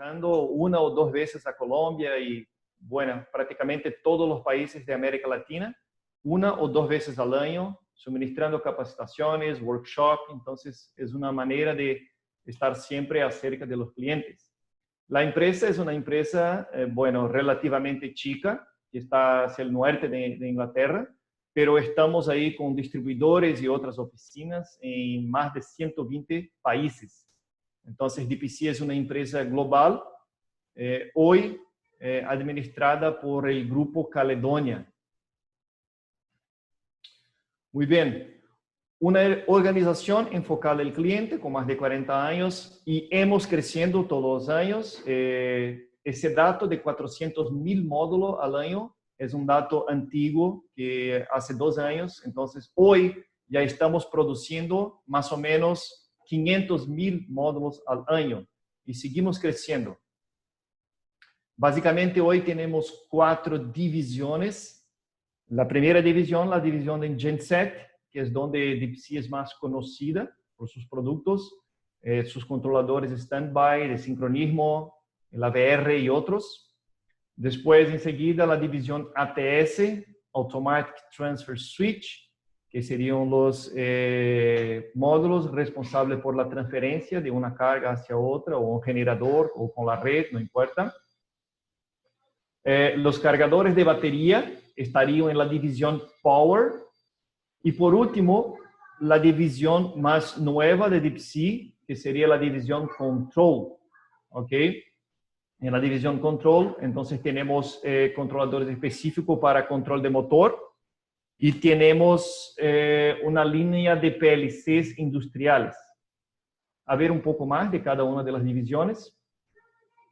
viajando una o dos veces a Colombia y, bueno, prácticamente todos los países de América Latina, una o dos veces al año, suministrando capacitaciones, workshops. Entonces, es una manera de estar siempre acerca de los clientes. La empresa es una empresa, bueno, relativamente chica, que está hacia el norte de Inglaterra, pero estamos ahí con distribuidores y otras oficinas en más de 120 países. Entonces, DPC es una empresa global, hoy administrada por el Grupo Caledonia. Muy bien. Una organización enfocada al cliente con más de 40 años y hemos creciendo todos los años. Ese dato de 400.000 módulos al año es un dato antiguo que hace 2 años. Entonces, hoy ya estamos produciendo más o menos 500.000 módulos al año y seguimos creciendo. Básicamente, hoy tenemos 4 divisiones. La primera división, la división de Genset, que es donde DPC es más conocida por sus productos, sus controladores stand-by, de sincronismo, el AVR y otros. Después, enseguida, la división ATS, Automatic Transfer Switch, que serían los módulos responsables por la transferencia de una carga hacia otra, o un generador, o con la red, no importa. Los cargadores de batería estarían en la división Power. Y por último, la división más nueva de DPC, que sería la división Control. ¿Ok? En la división Control, entonces tenemos controladores específicos para control de motor y tenemos una línea de PLCs industriales. A ver un poco más de cada una de las divisiones.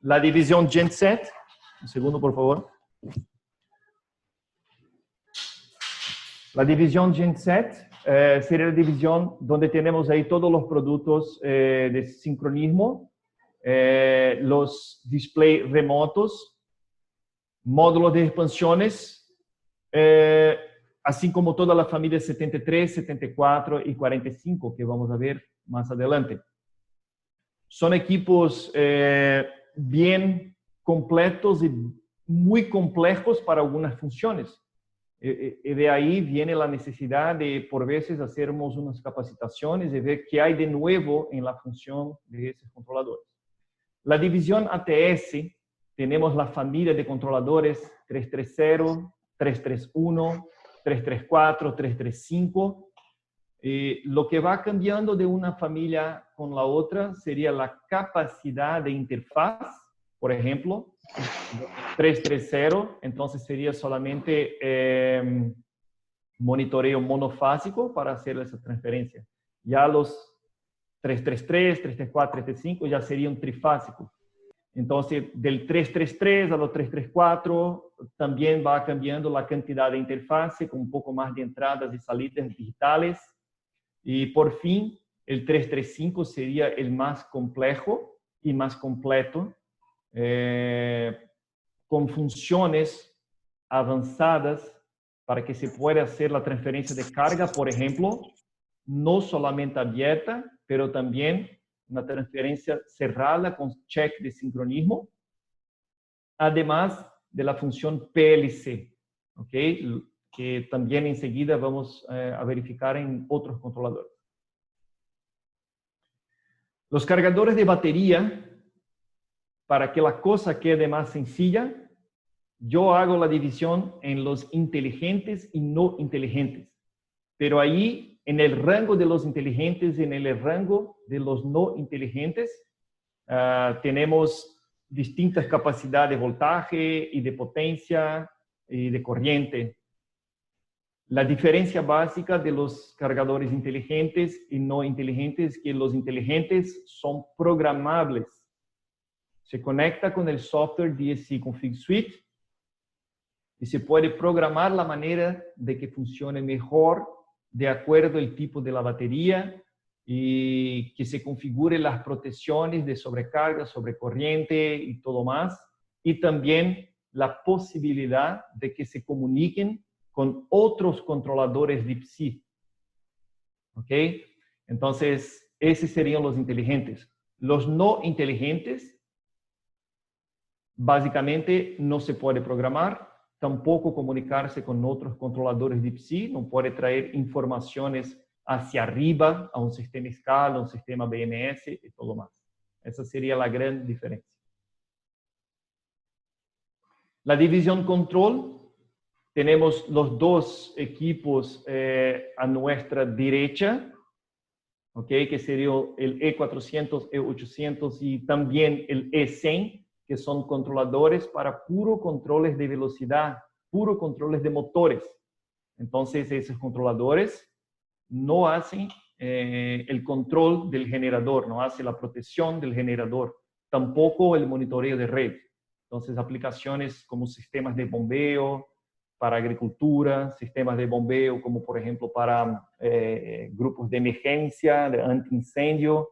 La división Genset, un segundo por favor. La división Genset sería la división donde tenemos ahí todos los productos de sincronismo, los displays remotos, módulos de expansiones, así como toda la familia 73, 74 y 45 que vamos a ver más adelante. Son equipos bien completos y muy complejos para algunas funciones. Y de ahí viene la necesidad de, por veces, hacernos unas capacitaciones y ver qué hay de nuevo en la función de esos controladores. La división ATS, tenemos la familia de controladores 330, 331, 334, 335. Lo que va cambiando de una familia con la otra sería la capacidad de interfaz. Por ejemplo, 330, entonces sería solamente monitoreo monofásico para hacer esa transferencia. Ya los 333, 334, 335 ya serían trifásicos. Entonces, del 333 a los 334 también va cambiando la cantidad de interfase con un poco más de entradas y salidas digitales. Y por fin, el 335 sería el más complejo y más completo, con funciones avanzadas para que se pueda hacer la transferencia de carga, por ejemplo, no solamente abierta, pero también una transferencia cerrada con check de sincronismo, además de la función PLC, ¿okay? Que también enseguida vamos a verificar en otros controladores. Los cargadores de batería, para que la cosa quede más sencilla, yo hago la división en los inteligentes y no inteligentes. Pero ahí, en el rango de los inteligentes y en el rango de los no inteligentes, tenemos distintas capacidades de voltaje y de potencia y de corriente. La diferencia básica de los cargadores inteligentes y no inteligentes es que los inteligentes son programables. Se conecta con el software DSC Config Suite y se puede programar la manera de que funcione mejor de acuerdo al tipo de la batería y que se configure las protecciones de sobrecarga, sobrecorriente y todo más. Y también la posibilidad de que se comuniquen con otros controladores DPC. ¿Ok? Entonces, esos serían los inteligentes. Los no inteligentes Básicamente, no se puede programar, tampoco comunicarse con otros controladores DeepC, no puede traer informaciones hacia arriba a un sistema Scala, a un sistema BMS y todo más. Esa sería la gran diferencia. La división control, tenemos los dos equipos a nuestra derecha, ¿okay? Que sería el E400, E800 y también el E100, que son controladores para puro controles de velocidad, puro controles de motores. Entonces, esos controladores no hacen el control del generador, no hace la protección del generador, tampoco el monitoreo de red. Entonces, aplicaciones como sistemas de bombeo para agricultura, sistemas de bombeo como por ejemplo para grupos de emergencia, de antiincendio,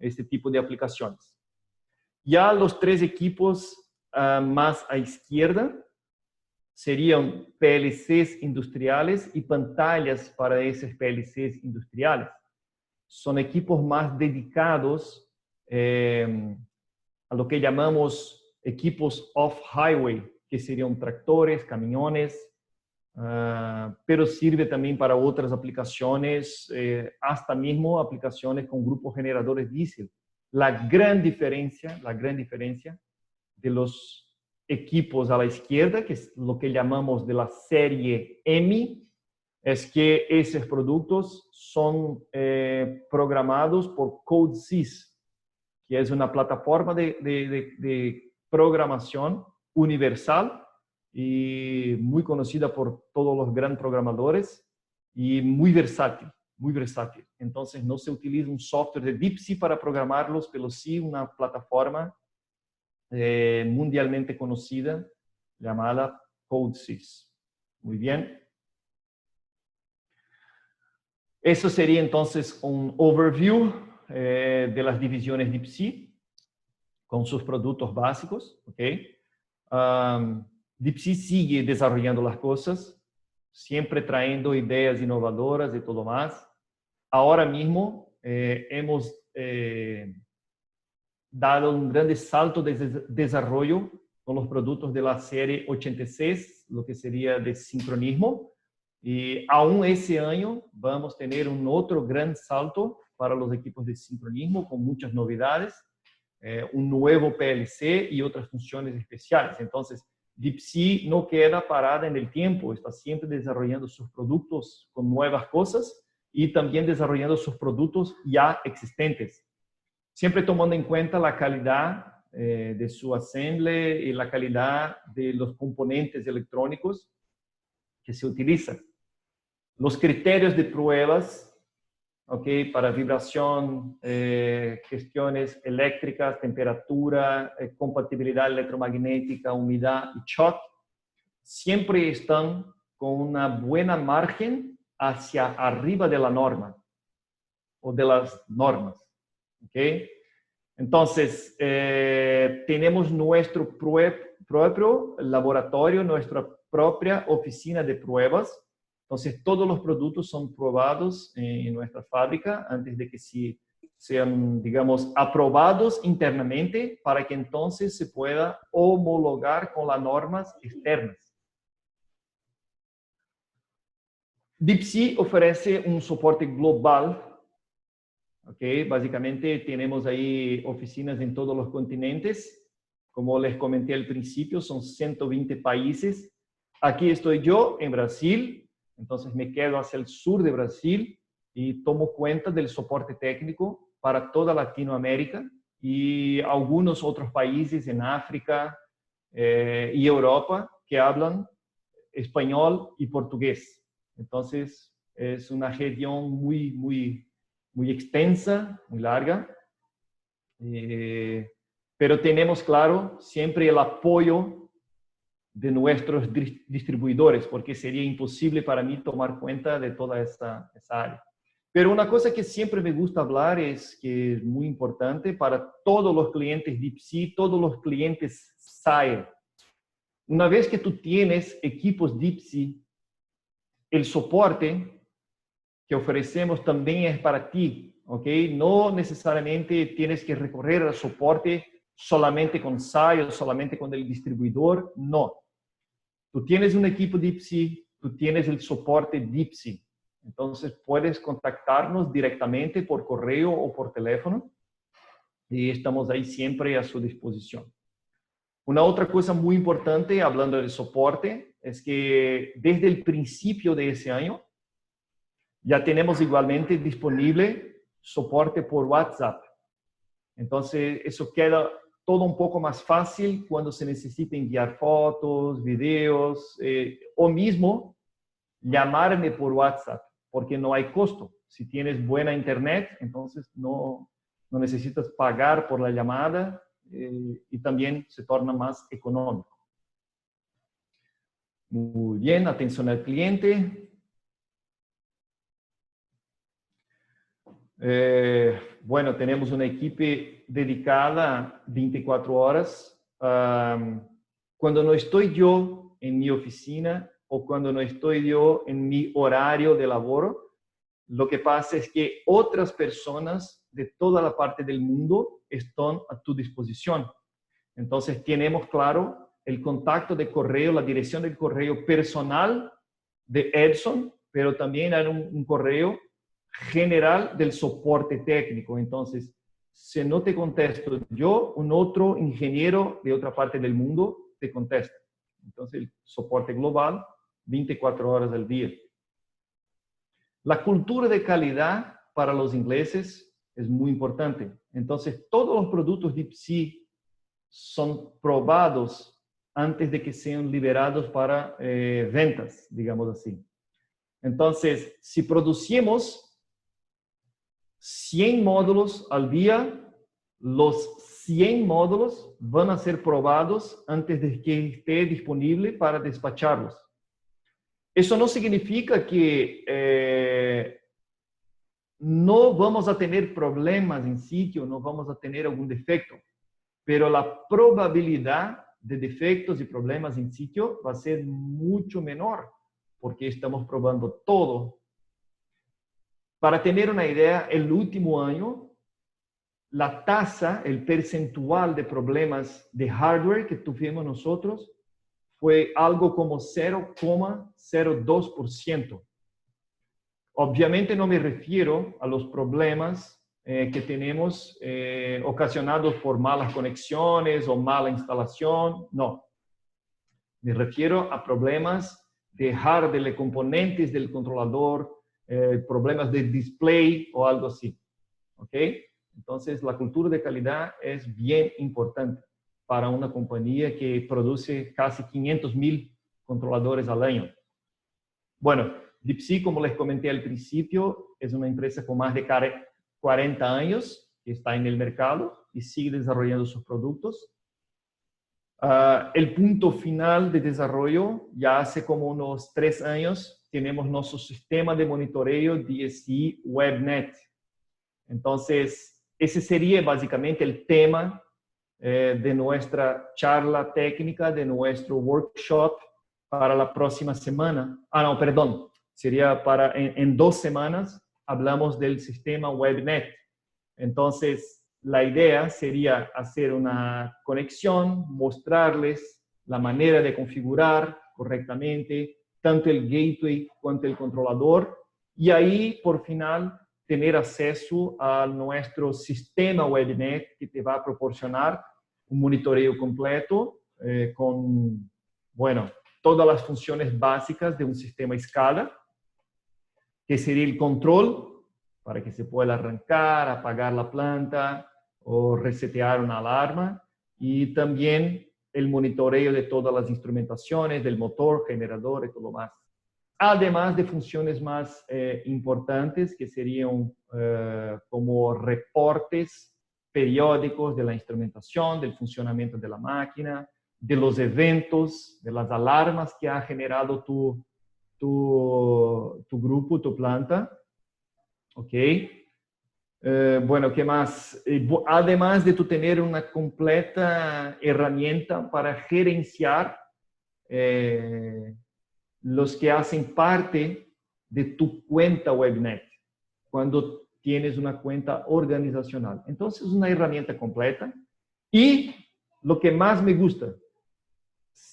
este tipo de aplicaciones. Ya los tres equipos más a izquierda serían PLCs industriales y pantallas para esos PLCs industriales. Son equipos más dedicados a lo que llamamos equipos off-highway, que serían tractores, camiones, pero sirve también para otras aplicaciones, hasta mismo aplicaciones con grupos generadores diésel. La gran diferencia de los equipos a la izquierda, que es lo que llamamos de la serie M, es que esos productos son programados por CodeSys, que es una plataforma de programación universal y muy conocida por todos los grandes programadores y muy versátil, muy versátil. Entonces no se utiliza un software de DeepC para programarlos, pero sí una plataforma mundialmente conocida llamada CodeSys. Muy bien. Eso sería entonces un overview de las divisiones DeepC con sus productos básicos. ¿Okay? DeepC sigue desarrollando las cosas, siempre trayendo ideas innovadoras y todo más. Ahora mismo hemos dado un gran salto de desarrollo con los productos de la serie 86, lo que sería de sincronismo. Y aún ese año vamos a tener un otro gran salto para los equipos de sincronismo con muchas novedades, un nuevo PLC y otras funciones especiales. Entonces, DeepC no queda parada en el tiempo, está siempre desarrollando sus productos con nuevas cosas y también desarrollando sus productos ya existentes, siempre tomando en cuenta la calidad de su assembly y la calidad de los componentes electrónicos que se utilizan. Los criterios de pruebas, ¿okay? Para vibración, gestiones eléctricas, temperatura, compatibilidad electromagnética, humedad y shock, siempre están con una buena margen hacia arriba de la norma o de las normas. ¿Okay? Entonces, tenemos nuestro propio laboratorio, nuestra propia oficina de pruebas. Entonces, todos los productos son probados en nuestra fábrica antes de que sean, digamos, aprobados internamente para que entonces se pueda homologar con las normas externas. DeepC ofrece un soporte global. Okay, básicamente tenemos ahí oficinas en todos los continentes. Como les comenté al principio, son 120 países. Aquí estoy yo en Brasil, entonces me quedo hacia el sur de Brasil y tomo cuenta del soporte técnico para toda Latinoamérica y algunos otros países en África y Europa que hablan español y portugués. Entonces es una región muy extensa, muy larga, pero tenemos, claro, siempre el apoyo de nuestros distribuidores, porque sería imposible para mí tomar cuenta de toda esa área. Pero una cosa que siempre me gusta hablar es que es muy importante para todos los clientes DeepC, todos los clientes SAE. Una vez que tú tienes equipos DeepC, el soporte que ofrecemos también es para ti, ¿ok? No necesariamente tienes que recorrer al soporte solamente con SAI o solamente con el distribuidor, no. Tú tienes un equipo DeepSea, tú tienes el soporte DeepSea. Entonces puedes contactarnos directamente por correo o por teléfono y estamos ahí siempre a su disposición. Una otra cosa muy importante, hablando del soporte, es que desde el principio de ese año ya tenemos igualmente disponible soporte por WhatsApp. Entonces, eso queda todo un poco más fácil cuando se necesita enviar fotos, videos, o mismo llamarme por WhatsApp, porque no hay costo. Si tienes buena internet, entonces no necesitas pagar por la llamada y también se torna más económico. Muy bien, atención al cliente. Bueno, tenemos una equipo dedicada 24 horas. Cuando no estoy yo en mi oficina o cuando no estoy yo en mi horario de laboro, lo que pasa es que otras personas de toda la parte del mundo están a tu disposición. Entonces, tenemos claro el contacto de correo, la dirección del correo personal de Edson, pero también hay un correo general del soporte técnico. Entonces, si no te contesto yo, un otro ingeniero de otra parte del mundo te contesta. Entonces, el soporte global, 24 horas al día. La cultura de calidad para los ingleses es muy importante. Entonces, todos los productos DeepSea son probados antes de que sean liberados para ventas, digamos así. Entonces, si producimos 100 módulos al día, los 100 módulos van a ser probados antes de que esté disponible para despacharlos. Eso no significa que no vamos a tener problemas en sitio, no vamos a tener algún defecto, pero la probabilidad de defectos y problemas en sitio va a ser mucho menor porque estamos probando todo. Para tener una idea, el último año, la tasa, el percentual de problemas de hardware que tuvimos nosotros fue algo como 0,02%. Obviamente no me refiero a los problemas que tenemos ocasionados por malas conexiones o mala instalación, no. Me refiero a problemas de hardware, de componentes del controlador, problemas de display o algo así. ¿Ok? Entonces, la cultura de calidad es bien importante para una compañía que produce casi 500,000 controladores al año. Bueno, DeepSea, como les comenté al principio, es una empresa con más de 40 años que está en el mercado y sigue desarrollando sus productos. El punto final de desarrollo, ya hace como unos 3 años, tenemos nuestro sistema de monitoreo DSI WebNet. Entonces, ese sería básicamente el tema de nuestra charla técnica, de nuestro workshop para la próxima semana. No, perdón, sería para en 2 semanas hablamos del sistema WebNet. Entonces, la idea sería hacer una conexión, mostrarles la manera de configurar correctamente tanto el gateway cuanto el controlador y ahí, por final, tener acceso a nuestro sistema WebNet que te va a proporcionar un monitoreo completo con, bueno, todas las funciones básicas de un sistema a escala, que sería el control para que se pueda arrancar, apagar la planta o resetear una alarma, y también el monitoreo de todas las instrumentaciones, del motor, generador y todo lo más. Además de funciones más importantes que serían como reportes periódicos de la instrumentación, del funcionamiento de la máquina, de los eventos, de las alarmas que ha generado tu grupo, tu planta. ¿Ok? Bueno, ¿qué más? Además de tú tener una completa herramienta para gerenciar los que hacen parte de tu cuenta WebNet, cuando tienes una cuenta organizacional. Entonces, es una herramienta completa Y lo que más me gusta,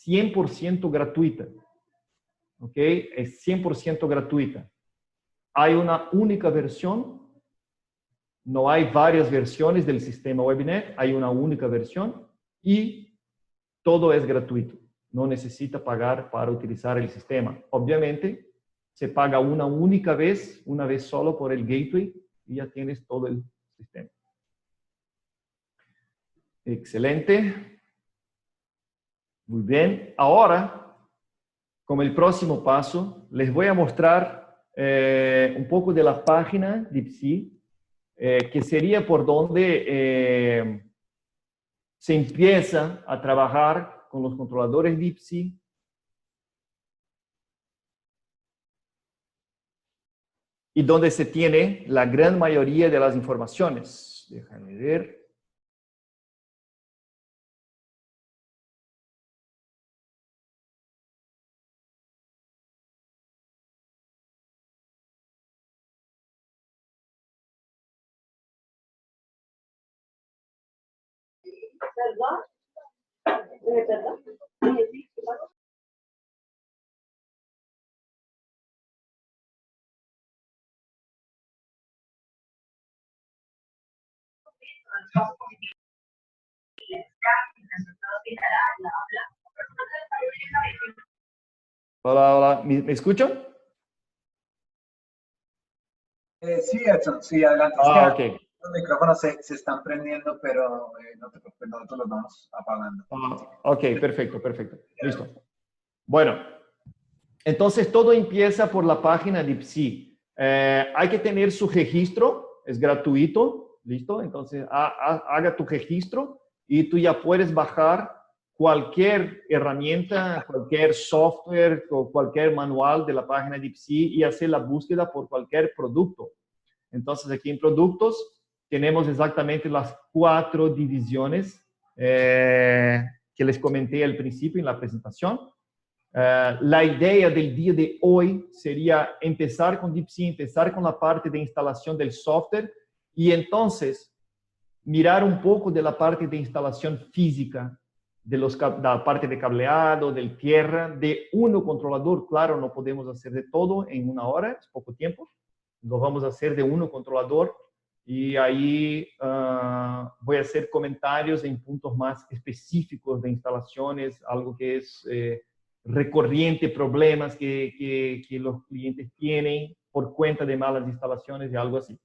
100% gratuita. ¿Ok? Es 100% gratuita. Hay una única versión. No hay varias versiones del sistema WebNet. Hay una única versión. Y todo es gratuito. No necesita pagar para utilizar el sistema. Obviamente, se paga una única vez, una vez solo por el gateway, y ya tienes todo el sistema. Excelente. Muy bien. Ahora, como el próximo paso, les voy a mostrar un poco de la página DeepSea, que sería por donde se empieza a trabajar con los controladores DeepSea. Y donde se tiene la gran mayoría de las informaciones. Déjame ver. Hola, hola. ¿Me escuchan? Sí, Edson, sí, adelante. Ok. Los micrófonos se están prendiendo, pero no te preocupes, nosotros los vamos apagando. Ok, perfecto, perfecto. Listo. Bueno, entonces todo empieza por la página DeepSea. Hay que tener su registro, es gratuito, ¿listo? Entonces haga tu registro y tú ya puedes bajar cualquier herramienta, cualquier software o cualquier manual de la página DeepSea y hacer la búsqueda por cualquier producto. Entonces aquí en productos tenemos exactamente las 4 divisiones que les comenté al principio en la presentación. La idea del día de hoy sería empezar con DeepSea, empezar con la parte de instalación del software y entonces mirar un poco de la parte de instalación física, de la parte de cableado, del tierra, de uno controlador. Claro, no podemos hacer de todo en una hora, es poco tiempo. Lo vamos a hacer de uno controlador y ahí voy a hacer comentarios en puntos más específicos de instalaciones, algo que es recurrente, problemas que los clientes tienen por cuenta de malas instalaciones y algo así.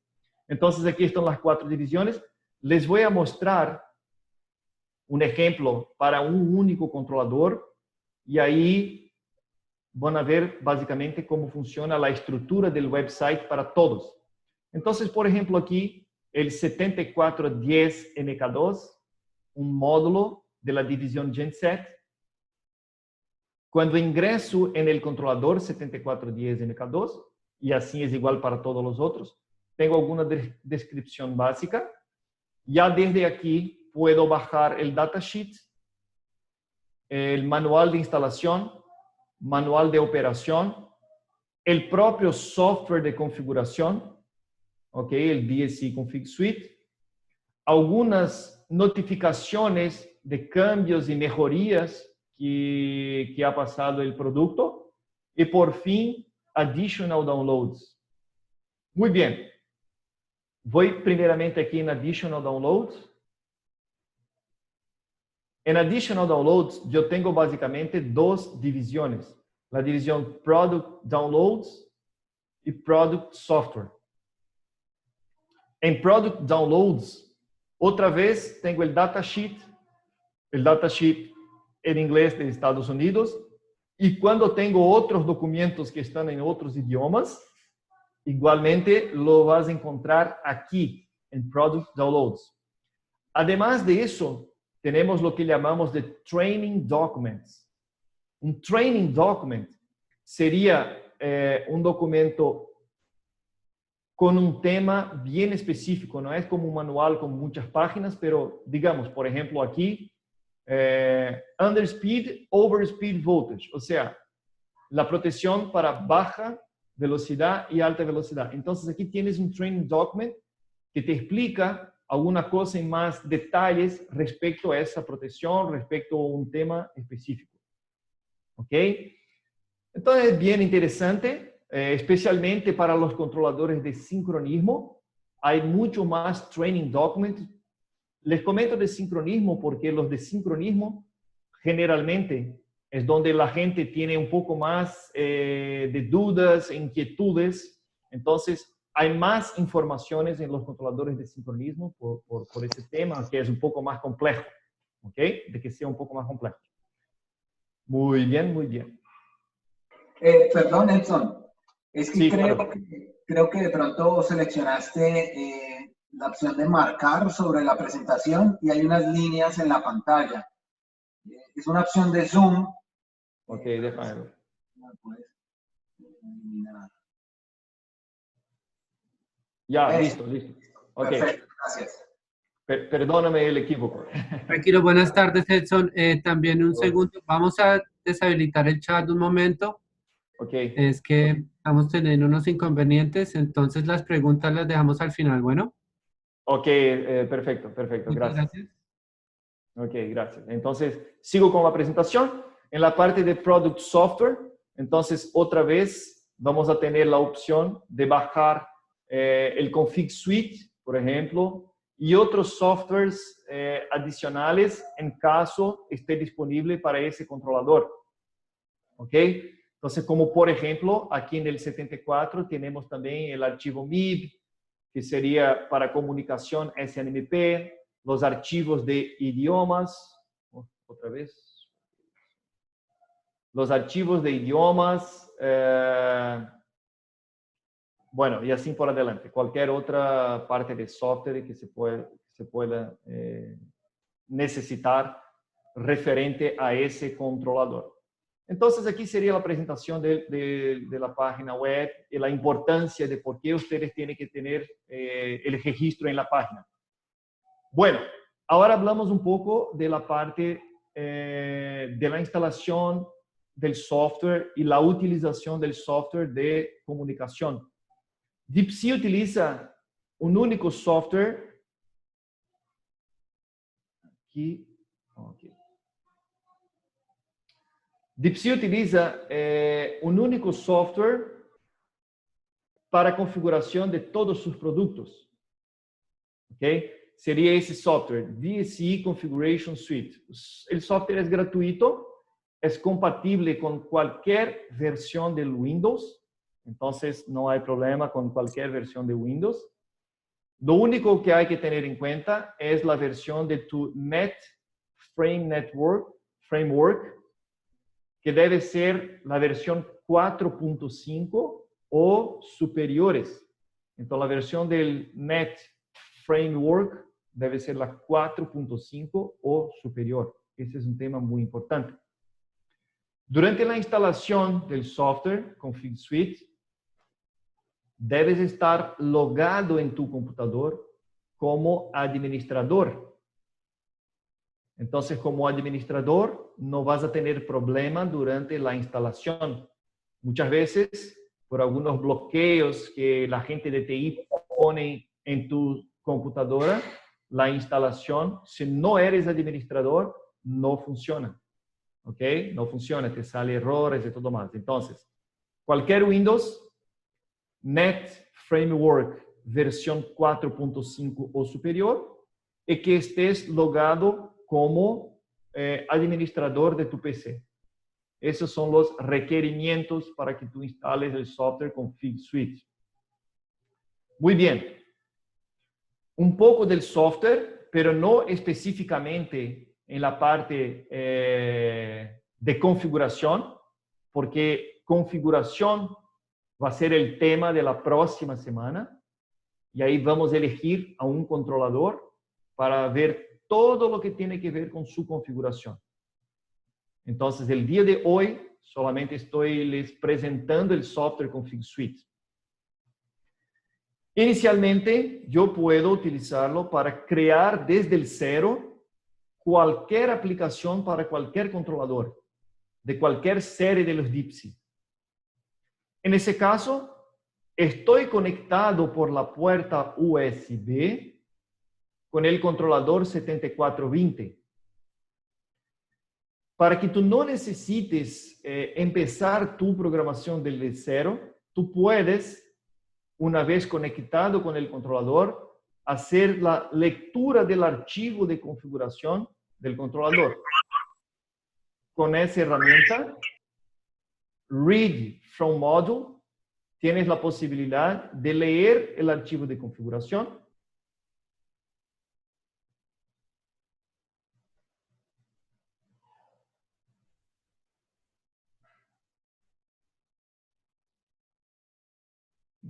Entonces aquí están las 4 divisiones. Les voy a mostrar un ejemplo para un único controlador y ahí van a ver básicamente cómo funciona la estructura del website para todos. Entonces, por ejemplo, aquí el 7410 MK2, un módulo de la división Genset. Cuando ingreso en el controlador 7410 MK2, y así es igual para todos los otros, tengo alguna descripción básica. Ya desde aquí puedo bajar el datasheet, el manual de instalación, manual de operación, el propio software de configuración, ¿ok? El DSC Config Suite, algunas notificaciones de cambios y mejorías que ha pasado el producto y por fin, additional downloads. Muy bien. Voy primeramente aquí en additional downloads. En additional downloads, yo tengo básicamente 2 divisiones. La división Product Downloads y Product Software. En Product Downloads, otra vez tengo el datasheet en inglés de Estados Unidos, y cuando tengo otros documentos que están en otros idiomas, igualmente lo vas a encontrar aquí en Product Downloads. Además de eso, tenemos lo que llamamos de Training Documents. Un Training Document sería un documento con un tema bien específico. No es como un manual con muchas páginas, pero digamos, por ejemplo, aquí, Underspeed, Overspeed Voltage. O sea, la protección para baja velocidad y alta velocidad. Entonces, aquí tienes un Training Document que te explica alguna cosa en más detalles respecto a esa protección, respecto a un tema específico. ¿Ok? Entonces es bien interesante, especialmente para los controladores de sincronismo. Hay mucho más training documents. Les comento de sincronismo porque los de sincronismo generalmente es donde la gente tiene un poco más de dudas, inquietudes. Entonces, hay más informaciones en los controladores de sincronismo por ese tema, que es un poco más complejo, ¿ok? De que sea un poco más complejo. Muy bien, muy bien. Perdón, Edson. Es que Sí, creo, claro. creo que de pronto seleccionaste la opción de marcar sobre la presentación y hay unas líneas en la pantalla. Es una opción de Zoom. Ok, déjame ver. No puedes eliminar. Ya, Eso. listo, listo. Ok, Perfecto, gracias. perdóname el equívoco. Tranquilo, buenas tardes, Edson. También un segundo, vamos a deshabilitar el chat un momento. Ok, Es que estamos teniendo unos inconvenientes, entonces las preguntas las dejamos al final. Bueno, ok, perfecto, perfecto, muchas gracias. gracias. Ok, gracias. Entonces, sigo con la presentación. En la parte de Product Software, entonces, otra vez vamos a tener la opción de bajar el Config Suite, por ejemplo, y otros softwares adicionales en caso esté disponible para ese controlador. ¿Ok? Entonces, como por ejemplo, aquí en el 74 tenemos también el archivo MIB, que sería para comunicación SNMP, los archivos de idiomas, otra vez, los archivos de idiomas, bueno, y así por adelante. Cualquier otra parte de software que se pueda necesitar referente a ese controlador. Entonces, aquí sería la presentación de la página web y la importancia de por qué ustedes tienen que tener el registro en la página. Bueno, ahora hablamos un poco de la parte de la instalación del software y la utilización del software de comunicación. DeepSea utiliza un único software. Aquí, okay. DeepSea utiliza un único software para configuración de todos sus productos. ¿Ok? Sería ese software, DSE Configuration Suite. El software es gratuito, es compatible con cualquier versión del Windows, entonces no hay problema con cualquier versión de Windows. Lo único que hay que tener en cuenta es la versión de tu Framework, que debe ser la versión 4.5 o superiores. Entonces, la versión del Net Framework debe ser la 4.5 o superior. Ese es un tema muy importante. Durante la instalación del software Config Suite, debes estar logado en tu computador como administrador. Entonces, como administrador, no vas a tener problema durante la instalación. Muchas veces, por algunos bloqueos que la gente de TI pone en tu computadora, la instalación, si no eres administrador, no funciona. ¿Ok? No funciona, te sale errores y todo más. Entonces, cualquier Windows, Net Framework versión 4.5 o superior, y que estés logado como administrador de tu PC. Esos son los requerimientos para que tú instales el software Config Suite. Muy bien. Un poco del software, pero no específicamente en la parte de configuración, porque configuración va a ser el tema de la próxima semana. Y ahí vamos a elegir a un controlador para ver todo lo que tiene que ver con su configuración. Entonces, el día de hoy, solamente estoy les presentando el software Config Suite. Inicialmente, yo puedo utilizarlo para crear desde el cero cualquier aplicación para cualquier controlador, de cualquier serie de los DeepSea. En ese caso, estoy conectado por la puerta USB con el controlador 7420. Para que tú no necesites empezar tu programación desde cero, tú puedes, una vez conectado con el controlador, hacer la lectura del archivo de configuración del controlador. Con esa herramienta, Read from Module, tienes la posibilidad de leer el archivo de configuración.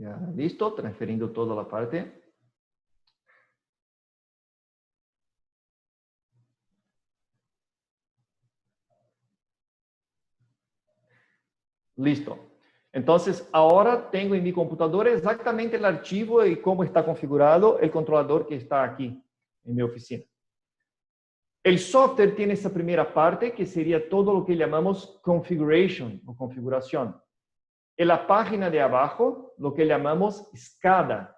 Ya, listo, transferiendo toda la parte. Listo. Entonces, ahora tengo en mi computadora exactamente el archivo y cómo está configurado el controlador que está aquí en mi oficina. El software tiene esa primera parte que sería todo lo que llamamos configuration o configuración. En la página de abajo, lo que llamamos SCADA.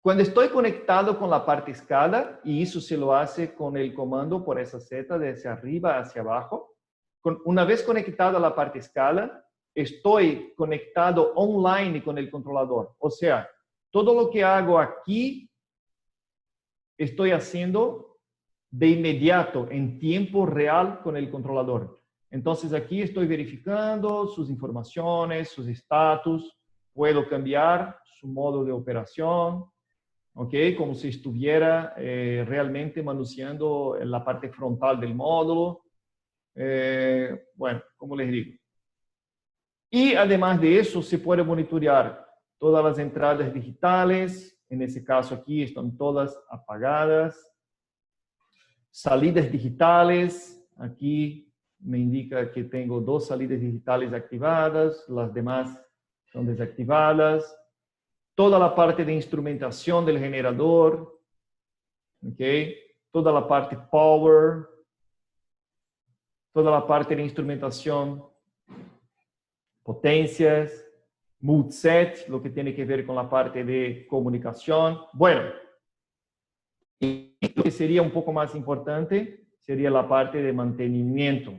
Cuando estoy conectado con la parte SCADA, y eso se lo hace con el comando por esa seta de hacia arriba hacia abajo, una vez conectado a la parte SCADA, estoy conectado online con el controlador. O sea, todo lo que hago aquí, estoy haciendo de inmediato, en tiempo real con el controlador. Entonces aquí estoy verificando sus informaciones, sus estatus, puedo cambiar su modo de operación, ¿ok? Como si estuviera realmente manuseando la parte frontal del módulo. Bueno, como les digo. Y además de eso, se puede monitorear todas las entradas digitales. En ese caso aquí están todas apagadas. Salidas digitales. Aquí me indica que tengo 2 salidas digitales activadas. Las demás son desactivadas. Toda la parte de instrumentación del generador. ¿Ok? Toda la parte power. Toda la parte de instrumentación, potencias, moveset, lo que tiene que ver con la parte de comunicación. Bueno, y lo que sería un poco más importante sería la parte de mantenimiento.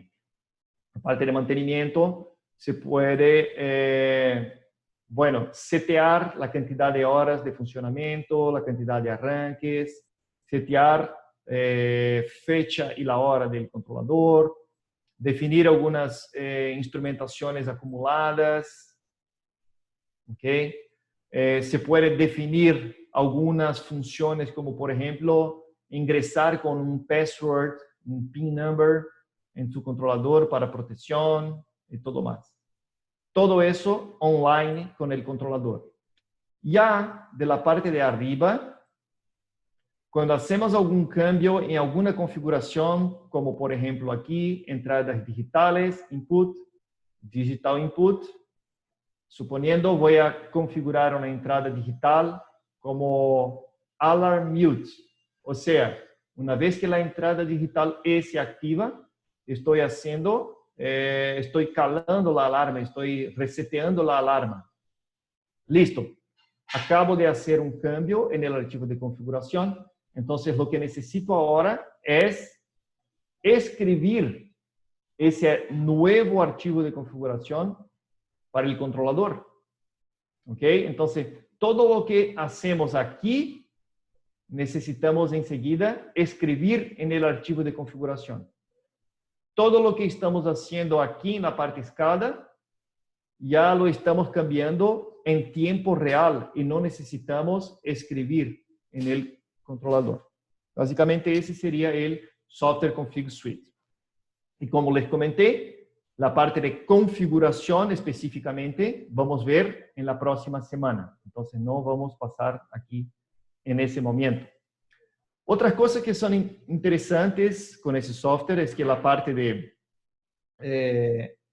La parte de mantenimiento se puede, bueno, setear la cantidad de horas de funcionamiento, la cantidad de arranques, setear fecha y la hora del controlador, definir algunas instrumentaciones acumuladas, ¿ok? Se puede definir algunas funciones como, por ejemplo, ingresar con un password, un PIN number en tu controlador para protección y todo más. Todo eso online con el controlador. Ya de la parte de arriba, cuando hacemos algún cambio en alguna configuración, como por ejemplo aquí, entradas digitales, input, digital input, suponiendo voy a configurar una entrada digital como alarm mute. O sea, una vez que la entrada digital se activa, estoy estoy calando la alarma, estoy reseteando la alarma. Listo. Acabo de hacer un cambio en el archivo de configuración. Entonces, lo que necesito ahora es escribir ese nuevo archivo de configuración para el controlador. ¿Ok? Entonces, todo lo que hacemos aquí, necesitamos enseguida escribir en el archivo de configuración. Todo lo que estamos haciendo aquí en la parte SCADA, ya lo estamos cambiando en tiempo real y no necesitamos escribir en el controlador. Básicamente ese sería el Software Config Suite. Y como les comenté, la parte de configuración específicamente vamos a ver en la próxima semana. Entonces no vamos a pasar aquí en ese momento. Otras cosas que son interesantes con ese software es que la parte de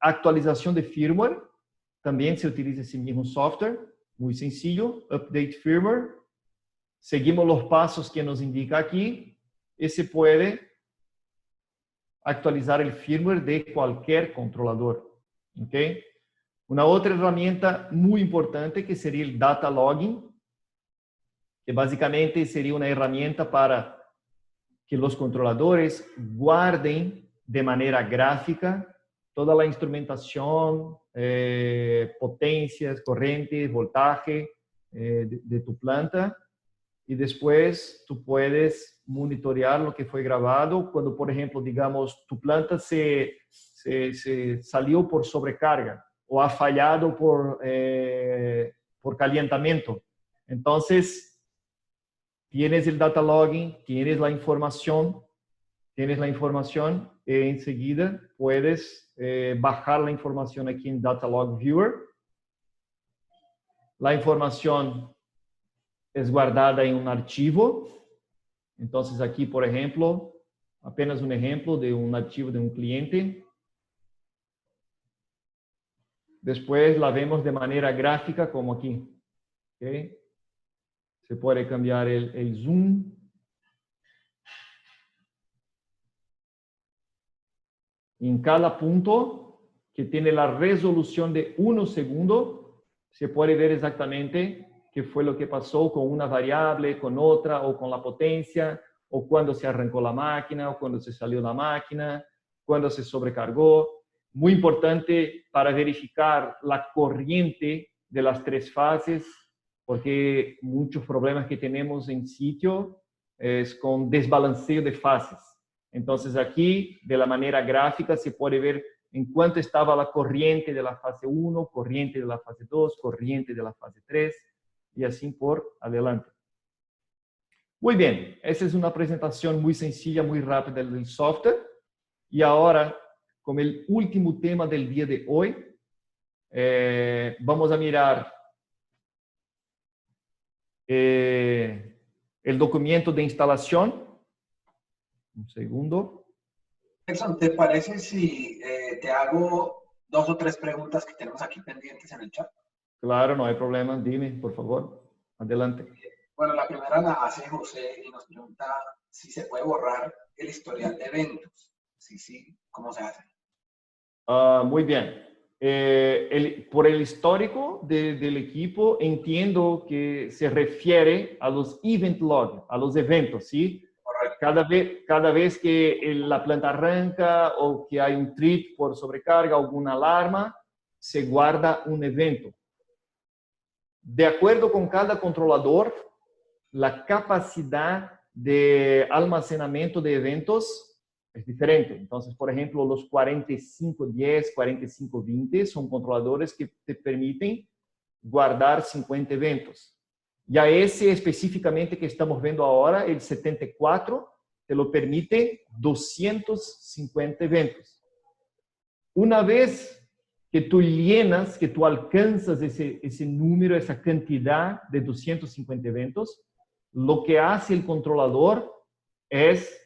actualización de firmware también se utiliza ese mismo software, muy sencillo, Update Firmware. Seguimos los pasos que nos indica aquí y se puede actualizar el firmware de cualquier controlador. ¿Ok? Una otra herramienta muy importante que sería el Data Logging, que básicamente sería una herramienta para que los controladores guarden de manera gráfica toda la instrumentación, potencias, corrientes, voltaje de tu planta, y después tú puedes monitorear lo que fue grabado cuando, por ejemplo, digamos, tu planta se salió por sobrecarga o ha fallado por calentamiento. Entonces, tienes el data logging, tienes la información y enseguida puedes bajar la información aquí en Data Log Viewer. La información es guardada en un archivo. Entonces aquí, por ejemplo, apenas un ejemplo de un archivo de un cliente. Después la vemos de manera gráfica como aquí. ¿Okay? Se puede cambiar el zoom. En cada punto que tiene la resolución de 1 segundo, se puede ver exactamente qué fue lo que pasó con una variable, con otra, o con la potencia, o cuando se arrancó la máquina, o cuando se salió la máquina, cuando se sobrecargó. Muy importante para verificar la corriente de las 3 fases, porque muchos problemas que tenemos en sitio es con desbalanceo de fases. Entonces aquí, de la manera gráfica, se puede ver en cuánto estaba la corriente de la fase 1, corriente de la fase 2, corriente de la fase 3, y así por adelante. Muy bien, esa es una presentación muy sencilla, muy rápida del software. Y ahora, como el último tema del día de hoy, vamos a mirar el documento de instalación. Un segundo. Nelson, ¿te parece si te hago 2 o 3 preguntas que tenemos aquí pendientes en el chat? Claro, no hay problema. Dime, por favor. Adelante. Bueno, la primera la hace José y nos pregunta si se puede borrar el historial de eventos. Sí, ¿cómo se hace? Muy bien. Por el histórico del equipo, entiendo que se refiere a los event log, a los eventos, ¿sí? Cada vez que la planta arranca o que hay un trip por sobrecarga, alguna alarma, se guarda un evento. De acuerdo con cada controlador, la capacidad de almacenamiento de eventos es diferente. Entonces, por ejemplo, los 4510, 4520 son controladores que te permiten guardar 50 eventos. Ya ese específicamente que estamos viendo ahora, el 74, te lo permite 250 eventos. Una vez que tú llenas, que tú alcanzas ese número, esa cantidad de 250 eventos, lo que hace el controlador es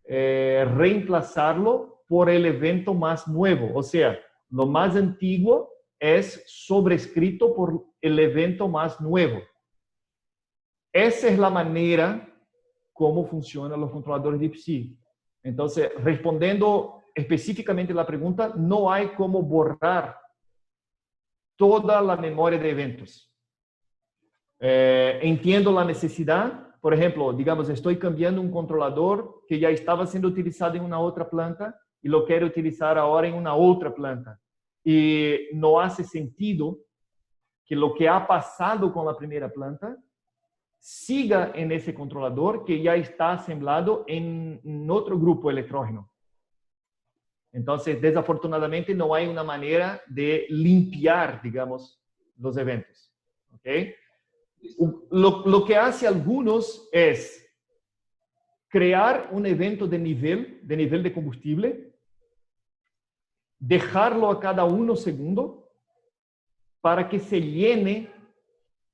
reemplazarlo por el evento más nuevo. O sea, lo más antiguo es sobrescrito por el evento más nuevo. Esa es la manera como funcionan los controladores de PSI. Entonces, respondiendo específicamente la pregunta, no hay cómo borrar toda la memoria de eventos. Entiendo la necesidad. Por ejemplo, digamos, estoy cambiando un controlador que ya estaba siendo utilizado en una otra planta y lo quiero utilizar ahora en una otra planta. Y no hace sentido que lo que ha pasado con la primera planta siga en ese controlador que ya está asemblado en otro grupo electrógeno. Entonces, desafortunadamente, no hay una manera de limpiar, digamos, los eventos. ¿Okay? Lo que hace algunos es crear un evento de nivel de combustible, dejarlo a cada 1 segundo para que se llene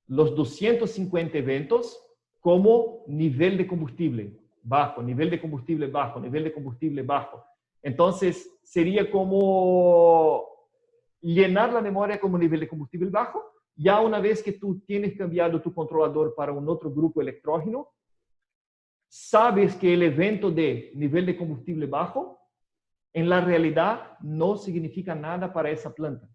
los 250 eventos como nivel de combustible bajo, nivel de combustible bajo, nivel de combustible bajo. Entonces, sería como llenar la memoria como nivel de combustible bajo. Ya una vez que tú tienes cambiado tu controlador para un otro grupo electrógeno, sabes que el evento de nivel de combustible bajo, en la realidad, no significa nada para esa planta.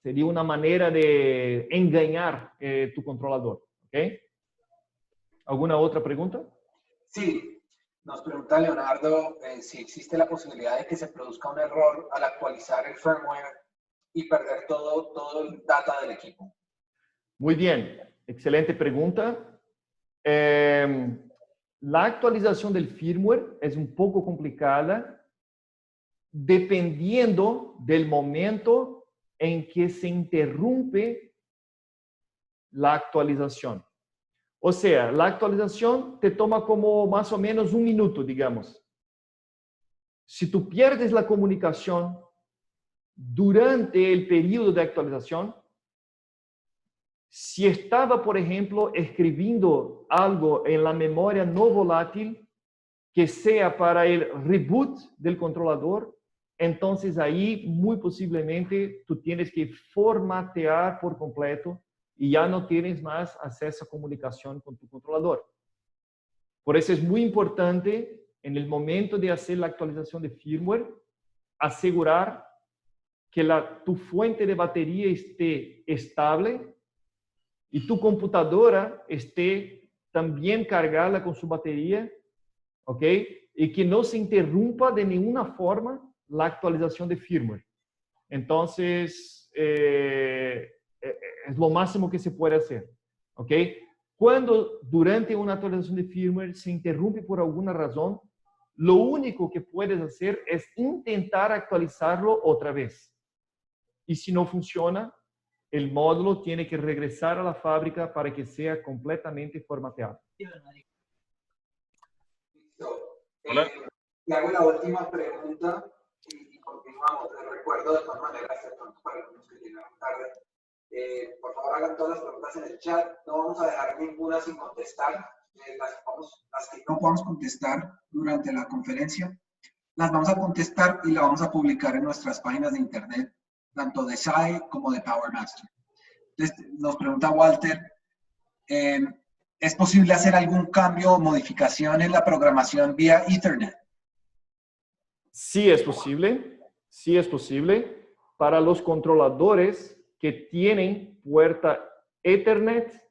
Sería una manera de engañar tu controlador. ¿Okay? ¿Alguna otra pregunta? Sí, nos pregunta Leonardo si existe la posibilidad de que se produzca un error al actualizar el firmware y perder todo el data del equipo. Muy bien, excelente pregunta. La actualización del firmware es un poco complicada dependiendo del momento en que se interrumpe la actualización. O sea, la actualización te toma como más o menos 1 minuto, digamos. Si tú pierdes la comunicación durante el periodo de actualización, si estaba, por ejemplo, escribiendo algo en la memoria no volátil que sea para el reboot del controlador, entonces ahí muy posiblemente tú tienes que formatear por completo y ya no tienes más acceso a comunicación con tu controlador. Por eso es muy importante en el momento de hacer la actualización de firmware, asegurar que tu fuente de batería esté estable y tu computadora esté también cargada con su batería, ¿ok? Y que no se interrumpa de ninguna forma la actualización de firmware. Entonces, es lo máximo que se puede hacer, ¿ok? Cuando durante una actualización de firmware se interrumpe por alguna razón, lo único que puedes hacer es intentar actualizarlo otra vez. Y si no funciona, el módulo tiene que regresar a la fábrica para que sea completamente formateado. Hola. Le hago la última pregunta y continuamos. Les recuerdo de todas maneras, para los que llegaron tarde, por favor hagan todas las preguntas en el chat. No vamos a dejar ninguna sin contestar. Las que no podamos contestar durante la conferencia, las vamos a contestar y las vamos a publicar en nuestras páginas de internet, tanto de SAE como de PowerMaster. Entonces, nos pregunta Walter, ¿es posible hacer algún cambio o modificación en la programación vía Ethernet? Sí es posible, sí es posible. Para los controladores que tienen puerta Ethernet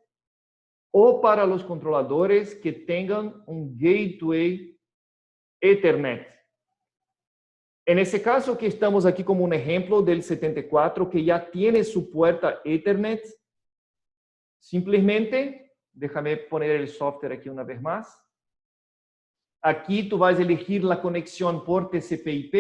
o para los controladores que tengan un gateway Ethernet. En ese caso que estamos aquí como un ejemplo del 74 que ya tiene su puerta Ethernet, simplemente, déjame poner el software aquí una vez más. Aquí tú vas a elegir la conexión por TCP/IP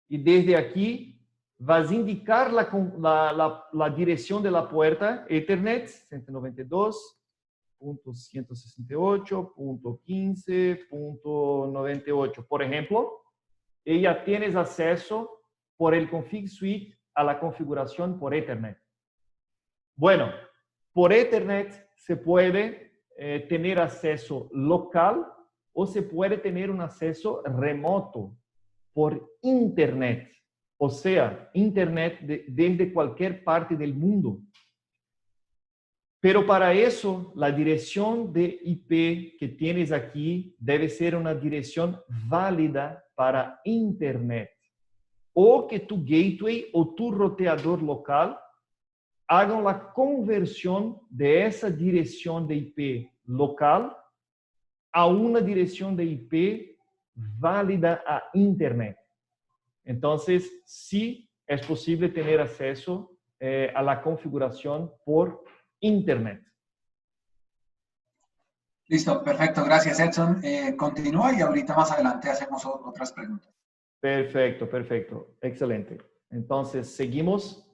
y desde aquí vas a indicar la dirección de la puerta Ethernet 192.168.15.98. Por ejemplo, y ya tienes acceso por el config suite a la configuración por Ethernet. Bueno, por Ethernet se puede tener acceso local o se puede tener un acceso remoto por Internet. O sea, Internet desde cualquier parte del mundo. Pero para eso, la dirección de IP que tienes aquí debe ser una dirección válida para Internet. O que tu gateway o tu roteador local hagan la conversión de esa dirección de IP local a una dirección de IP válida a Internet. Entonces, sí es posible tener acceso a la configuración por Internet. Listo, perfecto. Gracias, Edson. Continúa y ahorita más adelante hacemos otras preguntas. Perfecto, perfecto. Excelente. Entonces, seguimos.